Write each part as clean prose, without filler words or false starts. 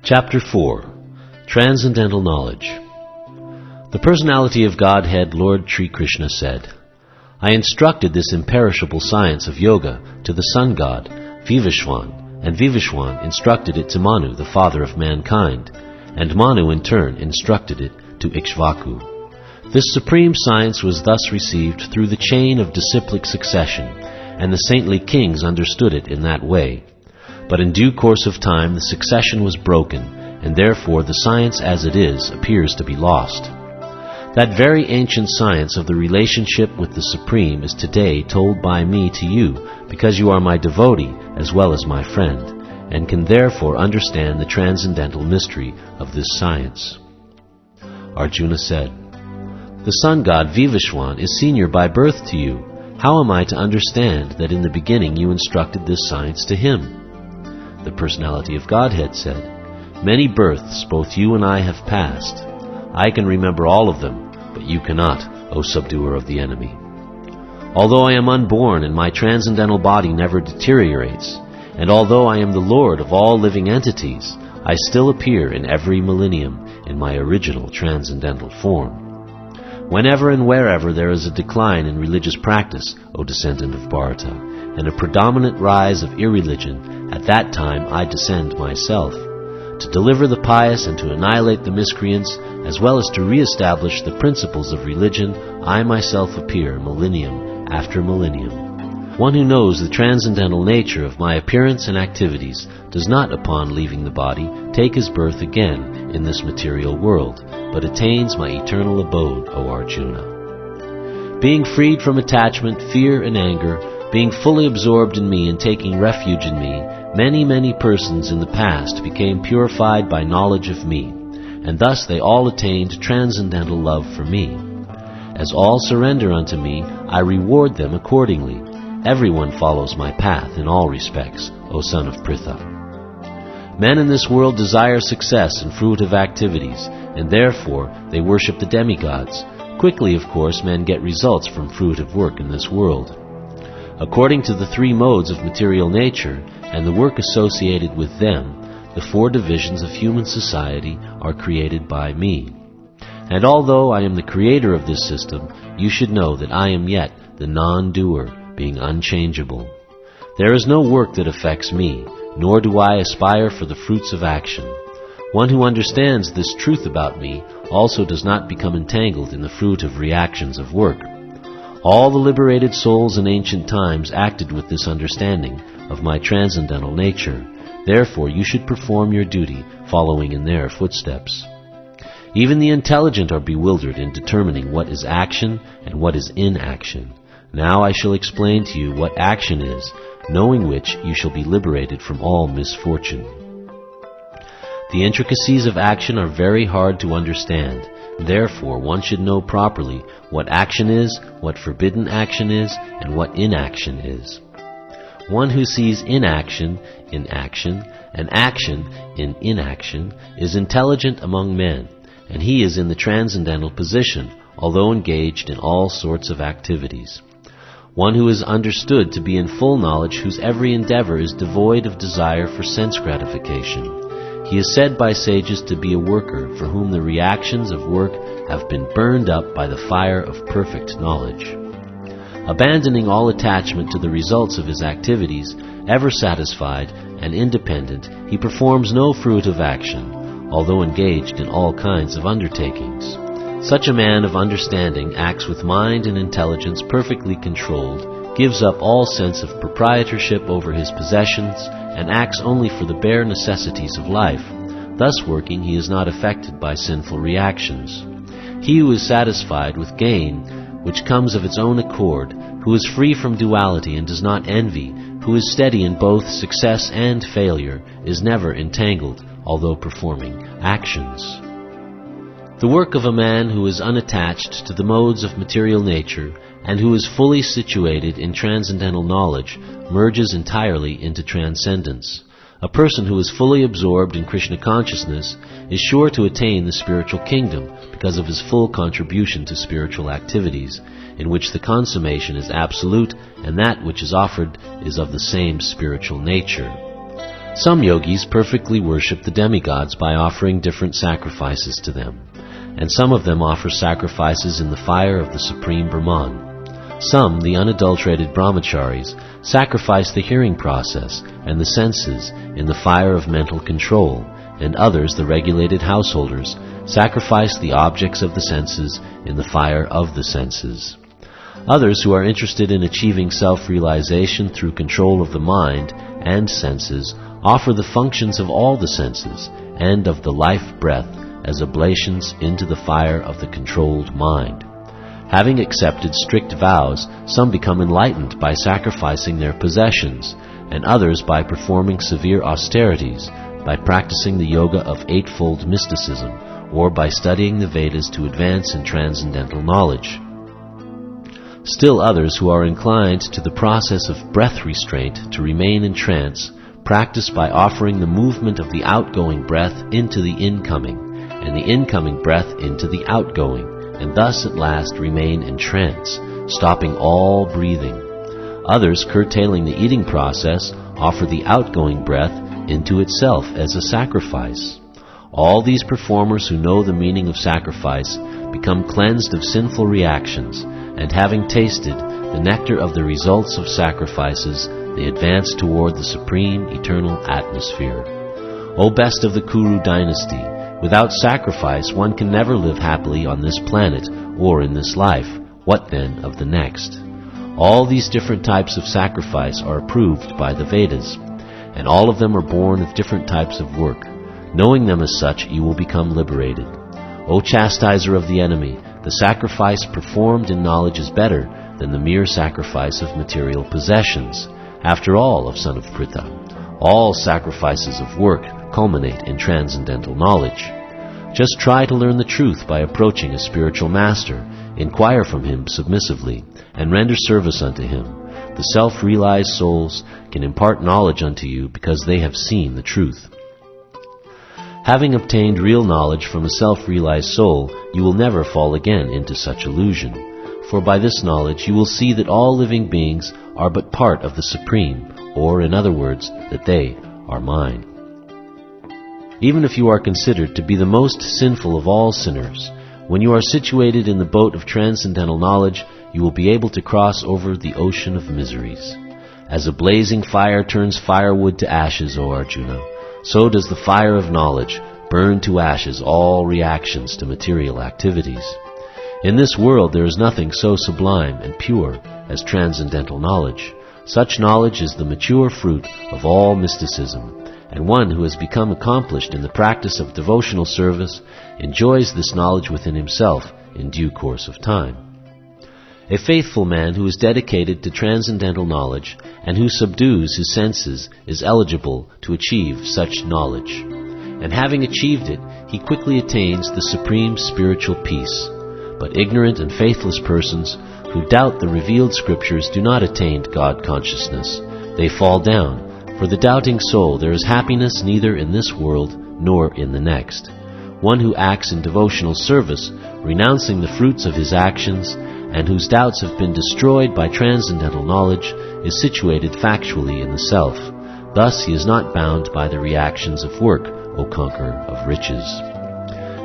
Chapter 4. Transcendental Knowledge. The personality of Godhead, Lord Sri Krishna, said, I instructed this imperishable science of yoga to the sun god, Vivishwan, and Vivishwan instructed it to Manu, the father of mankind, and Manu in turn instructed it to Ikshvaku. This supreme science was thus received through the chain of disciplic succession, and the saintly kings understood it in that way. But in due course of time the succession was broken, and therefore the science as it is appears to be lost. That very ancient science of the relationship with the Supreme is today told by me to you, because you are my devotee as well as my friend, and can therefore understand the transcendental mystery of this science. Arjuna said, The sun god Vivishwan is senior by birth to you. How am I to understand that in the beginning you instructed this science to him? The personality of Godhead said, Many births both you and I have passed. I can remember all of them, but you cannot, O subduer of the enemy. Although I am unborn and my transcendental body never deteriorates, and although I am the Lord of all living entities, I still appear in every millennium in my original transcendental form. Whenever and wherever there is a decline in religious practice, O descendant of Bharata, and a predominant rise of irreligion, at that time I descend myself, to deliver the pious and to annihilate the miscreants, as well as to re-establish the principles of religion. I myself appear millennium after millennium. One who knows the transcendental nature of my appearance and activities does not, upon leaving the body, take his birth again in this material world, but attains my eternal abode, O Arjuna. Being freed from attachment, fear, and anger, being fully absorbed in me and taking refuge in me, many persons in the past became purified by knowledge of me, and thus they all attained transcendental love for me. As all surrender unto me, I reward them accordingly. Everyone follows my path in all respects, O son of Pritha. Men in this world desire success and fruitive activities, and therefore they worship the demigods. Quickly, of course, men get results from fruitive work in this world. According to the three modes of material nature and the work associated with them, the four divisions of human society are created by me. And although I am the creator of this system, you should know that I am yet the non-doer, being unchangeable. There is no work that affects me, nor do I aspire for the fruits of action. One who understands this truth about me also does not become entangled in the fruit of reactions of work. All the liberated souls in ancient times acted with this understanding of my transcendental nature. Therefore you should perform your duty, following in their footsteps. Even the intelligent are bewildered in determining what is action and what is inaction. Now I shall explain to you what action is, knowing which you shall be liberated from all misfortune. The intricacies of action are very hard to understand. Therefore, one should know properly what action is, what forbidden action is, and what inaction is. One who sees inaction in action and action in inaction is intelligent among men, and he is in the transcendental position, although engaged in all sorts of activities. One who is understood to be in full knowledge, whose every endeavor is devoid of desire for sense gratification. He is said by sages to be a worker for whom the reactions of work have been burned up by the fire of perfect knowledge. Abandoning all attachment to the results of his activities, ever satisfied and independent, he performs no fruitive action, although engaged in all kinds of undertakings. Such a man of understanding acts with mind and intelligence perfectly controlled, gives up all sense of proprietorship over his possessions, and acts only for the bare necessities of life. Thus working, he is not affected by sinful reactions. He who is satisfied with gain, which comes of its own accord, who is free from duality and does not envy, who is steady in both success and failure, is never entangled, although performing actions. The work of a man who is unattached to the modes of material nature and who is fully situated in transcendental knowledge merges entirely into transcendence. A person who is fully absorbed in Krishna consciousness is sure to attain the spiritual kingdom because of his full contribution to spiritual activities, in which the consummation is absolute and that which is offered is of the same spiritual nature. Some yogis perfectly worship the demigods by offering different sacrifices to them, and some of them offer sacrifices in the fire of the Supreme Brahman. Some, the unadulterated brahmacharis, sacrifice the hearing process and the senses in the fire of mental control, and others, the regulated householders, sacrifice the objects of the senses in the fire of the senses. Others, who are interested in achieving self-realization through control of the mind and senses, offer the functions of all the senses and of the life breath as oblations into the fire of the controlled mind. Having accepted strict vows, some become enlightened by sacrificing their possessions, and others by performing severe austerities, by practicing the yoga of eightfold mysticism, or by studying the Vedas to advance in transcendental knowledge. Still others, who are inclined to the process of breath restraint to remain in trance, practice by offering the movement of the outgoing breath into the incoming, and the incoming breath into the outgoing, and thus at last remain in trance, stopping all breathing. Others, curtailing the eating process, offer the outgoing breath into itself as a sacrifice. All these performers who know the meaning of sacrifice become cleansed of sinful reactions, and having tasted the nectar of the results of sacrifices, they advance toward the supreme eternal atmosphere. O best of the Kuru dynasty, without sacrifice one can never live happily on this planet or in this life. What then of the next? All these different types of sacrifice are approved by the Vedas, and all of them are born of different types of work. Knowing them as such, you will become liberated. O chastiser of the enemy, the sacrifice performed in knowledge is better than the mere sacrifice of material possessions. After all, O son of Pritha, all sacrifices of work culminate in transcendental knowledge. Just try to learn the truth by approaching a spiritual master, inquire from him submissively, and render service unto him. The self-realized souls can impart knowledge unto you because they have seen the truth. Having obtained real knowledge from a self-realized soul, you will never fall again into such illusion. For by this knowledge you will see that all living beings are but part of the Supreme, or in other words, that they are mine. Even if you are considered to be the most sinful of all sinners, when you are situated in the boat of transcendental knowledge, you will be able to cross over the ocean of miseries. As a blazing fire turns firewood to ashes, O Arjuna, so does the fire of knowledge burn to ashes all reactions to material activities. In this world there is nothing so sublime and pure as transcendental knowledge. Such knowledge is the mature fruit of all mysticism, and one who has become accomplished in the practice of devotional service enjoys this knowledge within himself in due course of time. A faithful man who is dedicated to transcendental knowledge and who subdues his senses is eligible to achieve such knowledge. And having achieved it, he quickly attains the supreme spiritual peace. But ignorant and faithless persons who doubt the revealed scriptures do not attain God consciousness. They fall down. For the doubting soul there is happiness neither in this world nor in the next. One who acts in devotional service, renouncing the fruits of his actions, and whose doubts have been destroyed by transcendental knowledge, is situated factually in the self. Thus he is not bound by the reactions of work, O conqueror of riches.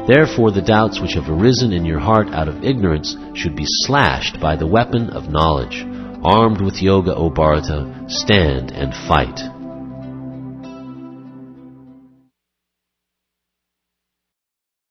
Therefore the doubts which have arisen in your heart out of ignorance should be slashed by the weapon of knowledge. Armed with yoga, O Bharata, stand and fight.